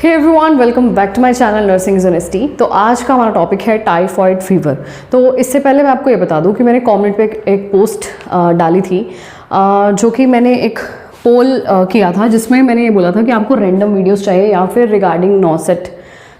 Hey everyone, welcome back to my channel nursing is honesty. तो आज का हमारा टॉपिक है टाइफॉइड फीवर। तो इससे पहले मैं आपको ये बता दूं कि मैंने कमेंट पे एक पोस्ट डाली थी जो कि मैंने एक पोल किया था, जिसमें मैंने ये बोला था कि आपको रैंडम वीडियोस चाहिए या फिर रिगार्डिंग नॉसेट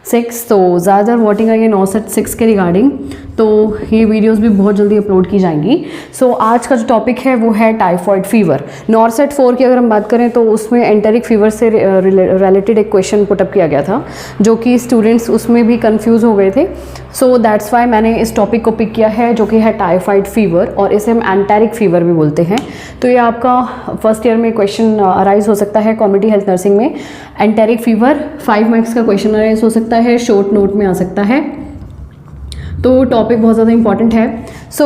6। तो ज़्यादातर वोटिंग आई है नॉसेट 6 के रिगार्डिंग, तो ये वीडियोस भी बहुत जल्दी अपलोड की जाएंगी। सो आज का जो टॉपिक है वो है टाइफॉइड फीवर। नॉर्सेट 4 की अगर हम बात करें तो उसमें एंटेरिक फीवर से रिलेटेड एक क्वेश्चन पुटअप किया गया था, जो कि स्टूडेंट्स उसमें भी कंफ्यूज हो गए थे। सो दैट्स वाई मैंने इस टॉपिक को पिक किया है, जो कि है टाइफॉइड फीवर, और इसे हम एंटेरिक फीवर भी बोलते हैं। तो ये आपका फर्स्ट ईयर में क्वेश्चन अराइज हो सकता है कम्युनिटी हेल्थ नर्सिंग में। एंटेरिक फीवर 5 मार्क्स का क्वेश्चन अराइज हो सकता है, शॉर्ट नोट में आ सकता है। तो टॉपिक बहुत ज़्यादा इंपॉर्टेंट है। So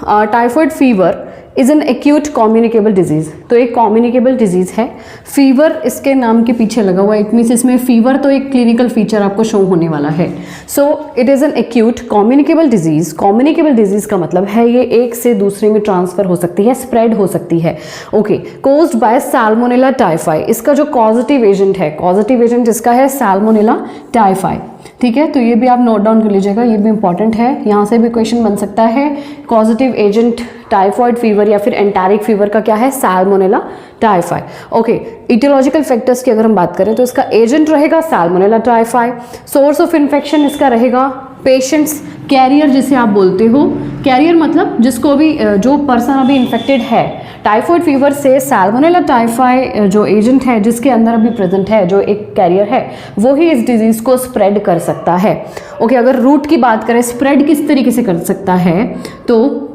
typhoid fever is an acute communicable disease. तो एक कम्युनिकेबल डिजीज़ है, फीवर इसके नाम के पीछे लगा हुआ है। इट मीन्स इसमें फीवर तो एक क्लिनिकल फीचर आपको शो होने वाला है। So it is an acute communicable disease. Communicable disease का मतलब है ये एक से दूसरे में ट्रांसफ़र हो सकती है, स्प्रेड हो सकती है। Okay, caused by Salmonella typhi. इसका जो कॉजेटिव एजेंट है, कॉजेटिव एजेंट इसका है सैल्मोनेला टाइफाई। ठीक है, तो ये भी आप नोट डाउन कर लीजिएगा, ये भी इंपॉर्टेंट है। यहाँ से भी क्वेश्चन बन सकता है। कॉजेटिव एजेंट टाइफॉइड फीवर या फिर एंटेरिक फीवर का क्या है? Salmonella typhi. Okay, aetiological factors की अगर हम बात करें तो इसका एजेंट रहेगा Salmonella typhi. Source of infection इसका रहेगा पेशेंट्स, कैरियर जिसे आप बोलते हो। कैरियर मतलब जिसको भी जो पर्सन अभी इन्फेक्टेड है टाइफॉइड फीवर से, सैल्मोनेला टाइफाई जो एजेंट है जिसके अंदर अभी प्रेजेंट है, जो एक कैरियर है, वो ही इस डिजीज़ को स्प्रेड कर सकता है। ओके, अगर रूट की बात करें, स्प्रेड किस तरीके से कर सकता है, तो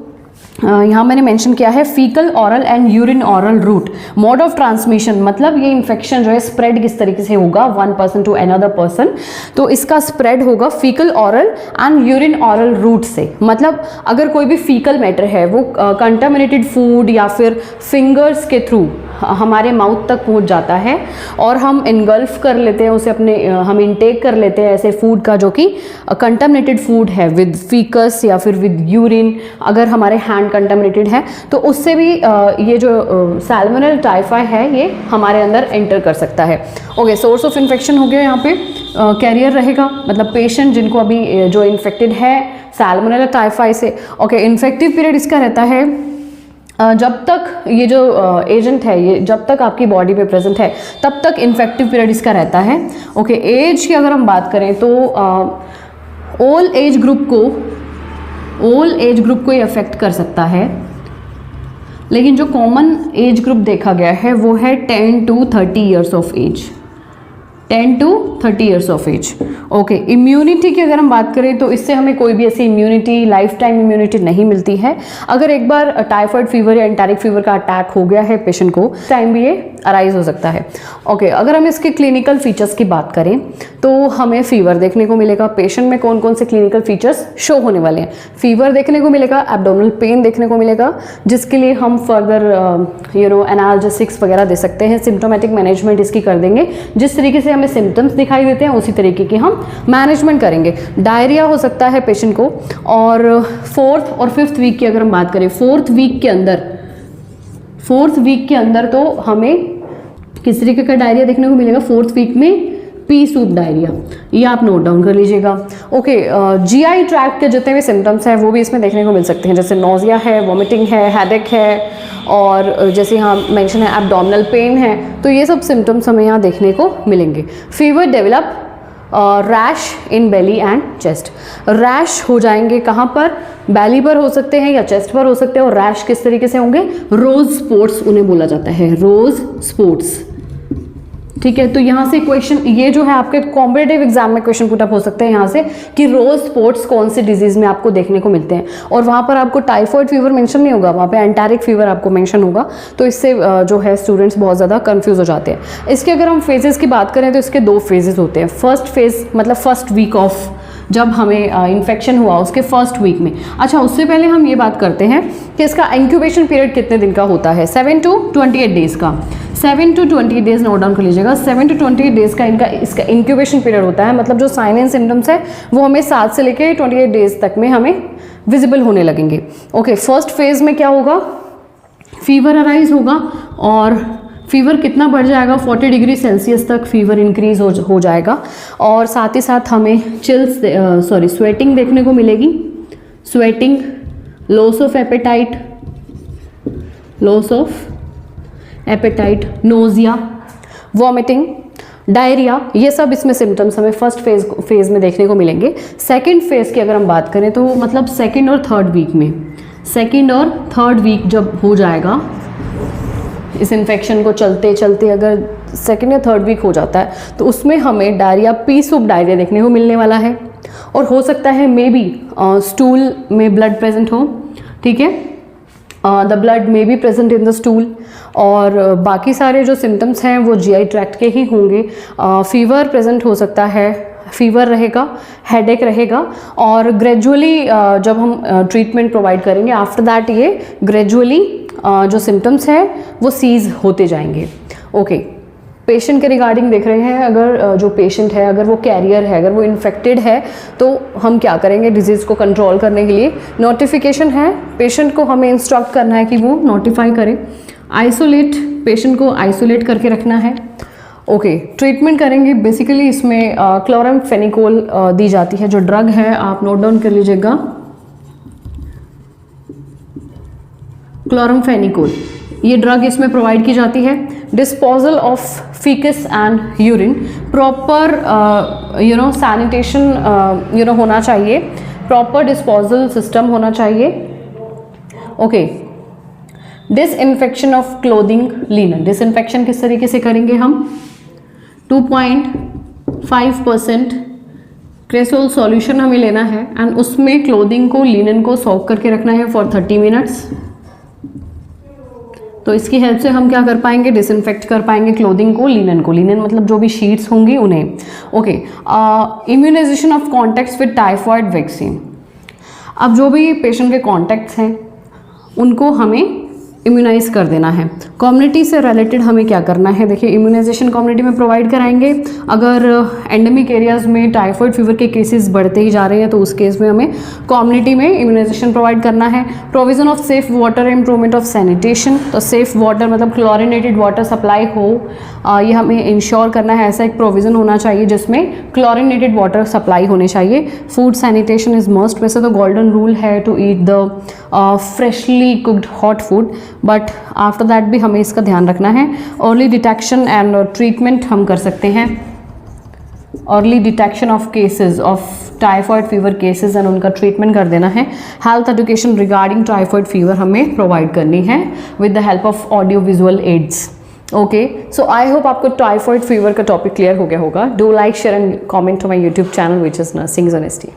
यहाँ मैंने मेंशन किया है faecal oral and urine oral route. Mode of transmission मतलब ये इन्फेक्शन जो है स्प्रेड किस तरीके से होगा one person to another person, तो इसका स्प्रेड होगा faecal oral and urine oral route से। मतलब अगर कोई भी फीकल मैटर है वो कंटामिनेटेड फूड या फिर फिंगर्स के थ्रू हमारे माउथ तक पहुंच जाता है और हम इनगल्फ कर लेते हैं उसे, अपने हम इनटेक कर लेते हैं ऐसे फूड का जो कि कंटामिनेटेड फूड है विद फीकस या फिर विद यूरिन। अगर हमारे हैंड कंटामिनेटेड है तो उससे भी ये जो सैल्मोनेला टाइफाई है ये हमारे अंदर एंटर कर सकता है। ओके, सोर्स ऑफ इन्फेक्शन हो गया। यहाँ पे कैरियर रहेगा, मतलब पेशेंट जिनको अभी जो इन्फेक्टेड है सैल्मोनेला टाइफाई से। ओके, इन्फेक्टिव पीरियड इसका रहता है जब तक ये जो एजेंट है ये जब तक आपकी बॉडी पे प्रेजेंट है तब तक इन्फेक्टिव पीरियड इसका रहता है। ओके, एज की अगर हम बात करें तो ऑल एज ग्रुप को ये अफेक्ट कर सकता है, लेकिन जो कॉमन एज ग्रुप देखा गया है वो है 10 to 30 years of age. 10 to 30 years of age. Okay, immunity की अगर हम बात करें तो इससे हमें कोई भी ऐसी इम्यूनिटी, लाइफ टाइम इम्यूनिटी नहीं मिलती है। अगर एक बार टाइफॉइड फीवर या एंटेरिक फीवर का अटैक हो गया है पेशेंट को, टाइम भी ये अराइज हो सकता है। ओके, अगर हम इसके क्लिनिकल फीचर्स की बात करें तो हमें फीवर देखने को मिलेगा। पेशेंट में कौन कौन से क्लिनिकल फीचर्स शो होने वाले हैं? फीवर देखने को मिलेगा, एब्डोमिनल पेन देखने को मिलेगा, जिसके लिए हम फर्दर एनाल्जेसिक्स वगैरह दे सकते हैं। सिम्टोमेटिक मैनेजमेंट इसकी कर देंगे, जिस तरीके से हमें सिम्टम्स दिखाई देते हैं उसी तरीके की हम मैनेजमेंट करेंगे। डायरिया हो सकता है पेशेंट को। और 4th और 5th वीक की अगर हम बात करें, 4th वीक के अंदर तो हमें किस तरीके का डायरिया देखने को मिलेगा? 4th वीक में पी सूप डायरिया, ये आप नोट डाउन कर लीजिएगा। ओके, जीआई ट्रैक्ट के जितने भी सिम्टम्स हैं वो भी इसमें देखने को मिल सकते हैं, जैसे नोजिया है, वोमिटिंग है, हेडेक है, और जैसे यहाँ मेंशन है एब्डोमिनल पेन है। तो ये सब सिम्टम्स हमें यहाँ देखने को मिलेंगे। Fever develop rash in belly and chest. Rash हो जाएंगे कहाँ पर? बैली पर हो सकते हैं या चेस्ट पर हो सकते हैं। और रैश किस तरीके से होंगे? रोज स्पॉट्स उन्हें बोला जाता है, रोज स्पॉट्स। ठीक है, तो यहाँ से क्वेश्चन ये जो है आपके कॉम्पिटिटिव एग्जाम में क्वेश्चन पुटअप हो सकते हैं यहाँ से कि रोज स्पॉट्स कौन से डिजीज में आपको देखने को मिलते हैं, और वहाँ पर आपको टाइफॉइड फीवर मेंशन नहीं होगा, वहाँ पे एंटेरिक फीवर आपको मेंशन होगा। तो इससे जो है स्टूडेंट्स बहुत ज़्यादा कंफ्यूज हो जाते हैं। इसके अगर हम फेजेस की बात करें तो इसके 2 फेजेस होते हैं। फर्स्ट फेज मतलब फर्स्ट वीक ऑफ जब हमें इन्फेक्शन हुआ उसके फर्स्ट वीक में। अच्छा, उससे पहले हम ये बात करते हैं कि इसका इंक्यूबेशन पीरियड कितने दिन का होता है? 7 to 28 डेज का। 7 to 28 डेज नोट डाउन कर लीजिएगा। 7 to 28 डेज का इसका इंक्यूबेशन पीरियड होता है। मतलब जो साइन एंड सिम्टम्स है वो हमें 7 से लेकर 28 डेज तक में हमें विजिबल होने लगेंगे। ओके, फर्स्ट फेज में क्या होगा? फीवर अराइज होगा, और फीवर कितना बढ़ जाएगा, 40 डिग्री सेल्सियस तक फीवर इंक्रीज हो जाएगा। और साथ ही साथ हमें स्वेटिंग देखने को मिलेगी, sweating, loss of appetite, nausea, vomiting, diarrhoea, ये सब इसमें सिम्टम्स हमें फर्स्ट फेज में देखने को मिलेंगे। सेकेंड फेज की अगर हम बात करें तो मतलब सेकेंड और थर्ड वीक जब हो जाएगा इस इन्फेक्शन को चलते चलते, अगर सेकेंड या थर्ड वीक हो जाता है तो उसमें हमें डायरिया, पी सूप डायरिया देखने को मिलने वाला है। और हो सकता है मे बी स्टूल में ब्लड प्रेजेंट हो, ठीक है, the blood may be present in the stool. और बाकी सारे जो सिम्टम्स हैं वो जीआई ट्रैक्ट के ही होंगे। फीवर प्रेजेंट हो सकता है, फीवर रहेगा, हेडेक रहेगा, और ग्रेजुअली जब हम ट्रीटमेंट प्रोवाइड करेंगे आफ्टर दैट ये ग्रेजुअली जो सिम्टम्स हैं वो सीज होते जाएंगे। ओके, पेशेंट के रिगार्डिंग देख रहे हैं, अगर जो पेशेंट है अगर वो कैरियर है, अगर वो इन्फेक्टेड है तो हम क्या करेंगे डिजीज़ को कंट्रोल करने के लिए। नोटिफिकेशन है, पेशेंट को हमें इंस्ट्रक्ट करना है कि वो नोटिफाई करे। आइसोलेट, पेशेंट को आइसोलेट करके रखना है। ओके, ट्रीटमेंट करेंगे बेसिकली इसमें क्लोरामफेनिकोल दी जाती है, जो ड्रग है आप नोट डाउन कर लीजिएगा, क्लोरामफेनिकोल, ये ड्रग इसमें प्रोवाइड की जाती है। Disposal of faeces and urine, proper sanitation होना चाहिए, प्रॉपर डिस्पोजल सिस्टम होना चाहिए। Okay, disinfection of clothing, linen, disinfection किस तरीके से करेंगे हम, 2.5% क्रेसोल सॉल्यूशन हमें लेना है एंड उसमें क्लोथिंग को, लिनन को सोक करके रखना है फॉर 30 मिनट्स। तो इसकी हेल्प से हम क्या कर पाएंगे, डिसइंफेक्ट कर पाएंगे क्लोथिंग को, लिनन को, लिनन मतलब जो भी शीट्स होंगी उन्हें। Okay, immunization of contacts with typhoid vaccine, अब जो भी पेशेंट के कॉन्टैक्ट्स हैं उनको हमें इम्यूनाइज कर देना है। कम्युनिटी से रिलेटेड हमें क्या करना है, देखिए इम्यूनाइजेशन कम्युनिटी में प्रोवाइड कराएंगे। अगर एंडेमिक एरियाज़ में टाइफॉइड फीवर के केसेस बढ़ते ही जा रहे हैं तो उस केस में हमें कम्युनिटी में इम्यूनाइजेशन प्रोवाइड करना है। Provision of safe water, improvement of sanitation, तो सेफ वाटर मतलब क्लोरिनेटेड वाटर सप्लाई हो, ये हमें इंश्योर करना है, ऐसा एक प्रोविज़न होना चाहिए जिसमें क्लोरिनेटेड वाटर सप्लाई होने चाहिए। फूड सैनिटेशन इज़ मस्ट, वैसे तो गोल्डन रूल है to eat the freshly cooked hot food, but after that भी हमें इसका ध्यान रखना है। अर्ली डिटेक्शन एंड ट्रीटमेंट हम कर सकते हैं, early detection of cases of typhoid fever cases and उनका ट्रीटमेंट कर देना है। Health education regarding typhoid fever हमें प्रोवाइड करनी है with the help of audio visual aids. Okay, so I hope आपको टाइफॉइड फीवर का टॉपिक क्लियर हो गया होगा। Do like, share and comment to my YouTube channel which is nursing honesty.